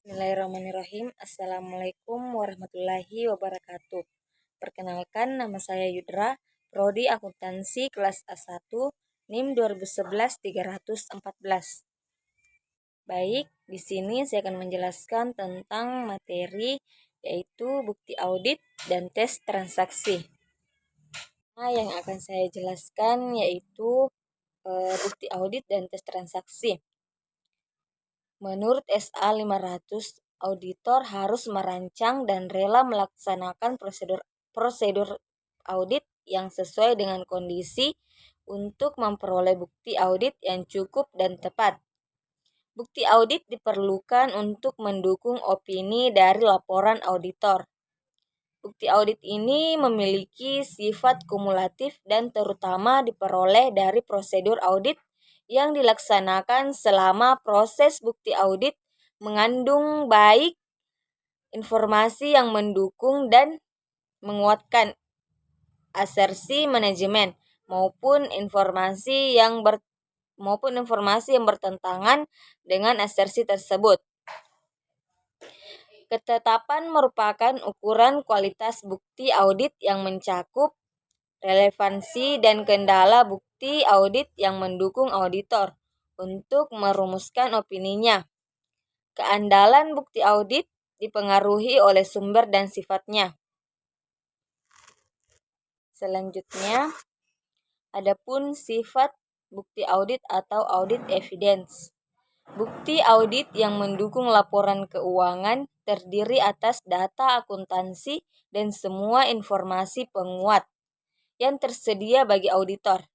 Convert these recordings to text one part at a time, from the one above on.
Bismillahirrahmanirrahim. Assalamualaikum warahmatullahi wabarakatuh. Perkenalkan, nama saya Yudra, Prodi Akuntansi kelas A1, NIM 2011-314. Baik, di sini saya akan menjelaskan tentang materi yaitu bukti audit dan tes transaksi. Nah, yang akan saya jelaskan yaitu bukti audit dan tes transaksi. Menurut SA 500, auditor harus merancang dan rela melaksanakan prosedur audit yang sesuai dengan kondisi untuk memperoleh bukti audit yang cukup dan tepat. Bukti audit diperlukan untuk mendukung opini dari laporan auditor. Bukti audit ini memiliki sifat kumulatif dan terutama diperoleh dari prosedur audit yang dilaksanakan selama proses bukti audit mengandung baik informasi yang mendukung dan menguatkan asersi manajemen maupun informasi yang bertentangan dengan asersi tersebut. Ketetapan merupakan ukuran kualitas bukti audit yang mencakup relevansi dan kendala bukti audit yang mendukung auditor untuk merumuskan opininya. Keandalan bukti audit dipengaruhi oleh sumber dan sifatnya. Selanjutnya, adapun sifat bukti audit atau audit evidence. Bukti audit yang mendukung laporan keuangan terdiri atas data akuntansi dan semua informasi penguat yang tersedia bagi auditor.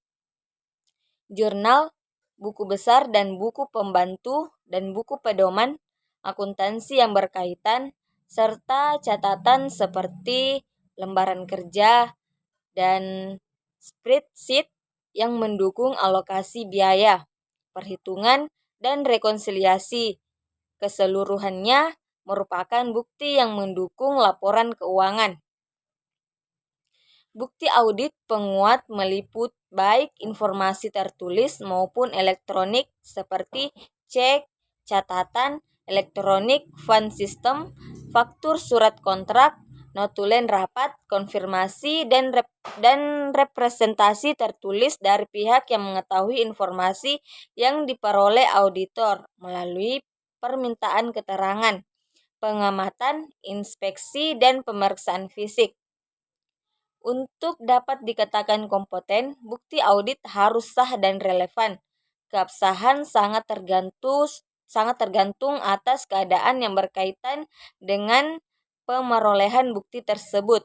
Jurnal, buku besar dan buku pembantu dan buku pedoman akuntansi yang berkaitan, serta catatan seperti lembaran kerja dan spreadsheet yang mendukung alokasi biaya, perhitungan, dan rekonsiliasi. Keseluruhannya merupakan bukti yang mendukung laporan keuangan. Bukti audit penguat meliput baik informasi tertulis maupun elektronik seperti cek, catatan, elektronik, fund system, faktur surat kontrak, notulen rapat, konfirmasi, dan representasi tertulis dari pihak yang mengetahui informasi yang diperoleh auditor melalui permintaan keterangan, pengamatan, inspeksi, dan pemeriksaan fisik. Untuk dapat dikatakan kompeten, bukti audit harus sah dan relevan. Keabsahan sangat tergantung atas keadaan yang berkaitan dengan pemerolehan bukti tersebut.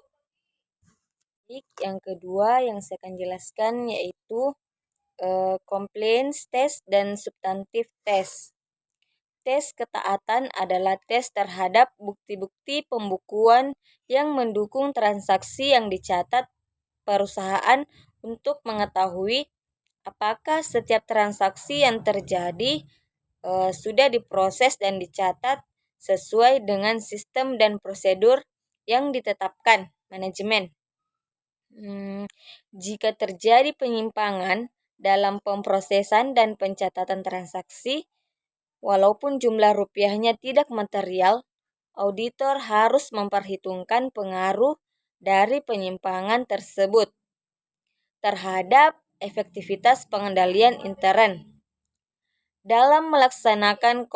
Yang kedua yang saya akan jelaskan yaitu compliance test dan substantif test. Tes ketaatan adalah tes terhadap bukti-bukti pembukuan yang mendukung transaksi yang dicatat perusahaan untuk mengetahui apakah setiap transaksi yang terjadi sudah diproses dan dicatat sesuai dengan sistem dan prosedur yang ditetapkan manajemen. Jika terjadi penyimpangan dalam pemrosesan dan pencatatan transaksi, walaupun jumlah rupiahnya tidak material, auditor harus memperhitungkan pengaruh dari penyimpangan tersebut terhadap efektivitas pengendalian intern. Dalam melaksanakan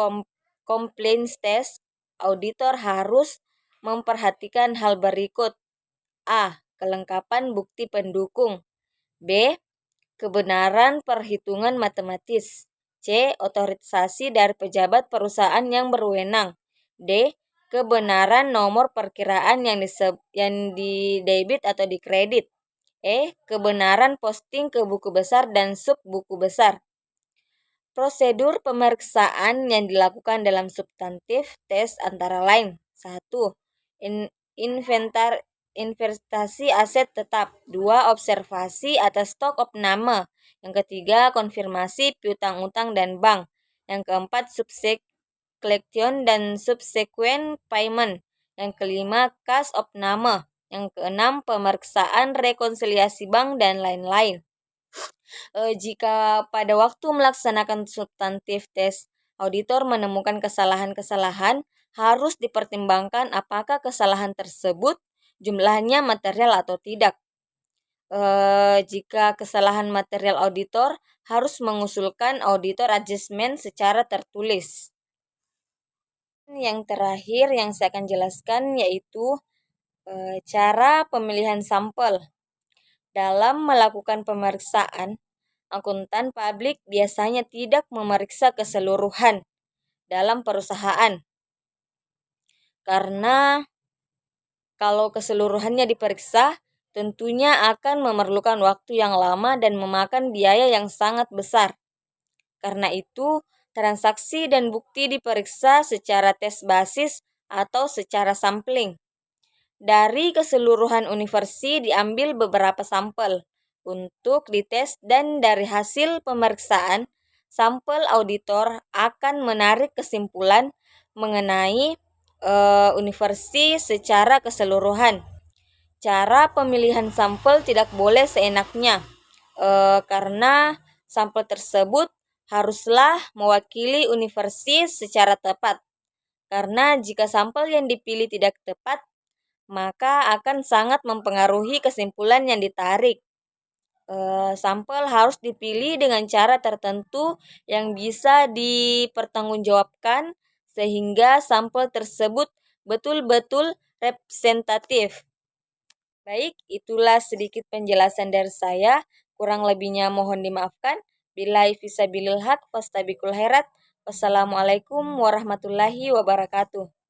compliance test, auditor harus memperhatikan hal berikut. A. Kelengkapan bukti pendukung. B. Kebenaran perhitungan matematis. C. Otorisasi dari pejabat perusahaan yang berwenang. D. Kebenaran nomor perkiraan yang di debit atau di kredit. E. Kebenaran posting ke buku besar dan sub buku besar. Prosedur pemeriksaan yang dilakukan dalam substantif tes antara lain. 1. Investasi aset tetap. 2. Observasi atas stok opname. Yang ketiga, konfirmasi piutang-utang dan bank. Yang keempat, collection dan subsequent payment. Yang kelima, cash opname. Yang keenam, pemeriksaan rekonsiliasi bank dan lain-lain. Jika pada waktu melaksanakan substantif tes, auditor menemukan kesalahan-kesalahan, harus dipertimbangkan apakah kesalahan tersebut jumlahnya material atau tidak. Jika kesalahan material, auditor harus mengusulkan auditor adjustment secara tertulis. Yang terakhir yang saya akan jelaskan yaitu cara pemilihan sampel. Dalam melakukan pemeriksaan, akuntan publik biasanya tidak memeriksa keseluruhan dalam perusahaan. Karena kalau keseluruhannya diperiksa, tentunya akan memerlukan waktu yang lama dan memakan biaya yang sangat besar. Karena itu, transaksi dan bukti diperiksa secara tes basis atau secara sampling. Dari keseluruhan universi diambil beberapa sampel untuk dites dan dari hasil pemeriksaan, sampel auditor akan menarik kesimpulan mengenai universi secara keseluruhan. Cara pemilihan sampel tidak boleh seenaknya karena sampel tersebut haruslah mewakili universi secara tepat. Karena jika sampel yang dipilih tidak tepat, maka akan sangat mempengaruhi kesimpulan yang ditarik. Sampel harus dipilih dengan cara tertentu yang bisa dipertanggungjawabkan sehingga sampel tersebut betul-betul representatif. Baik, itulah sedikit penjelasan dari saya. Kurang lebihnya mohon dimaafkan. Billahi fisabilil haq fastabikul khairat. Wassalamualaikum warahmatullahi wabarakatuh.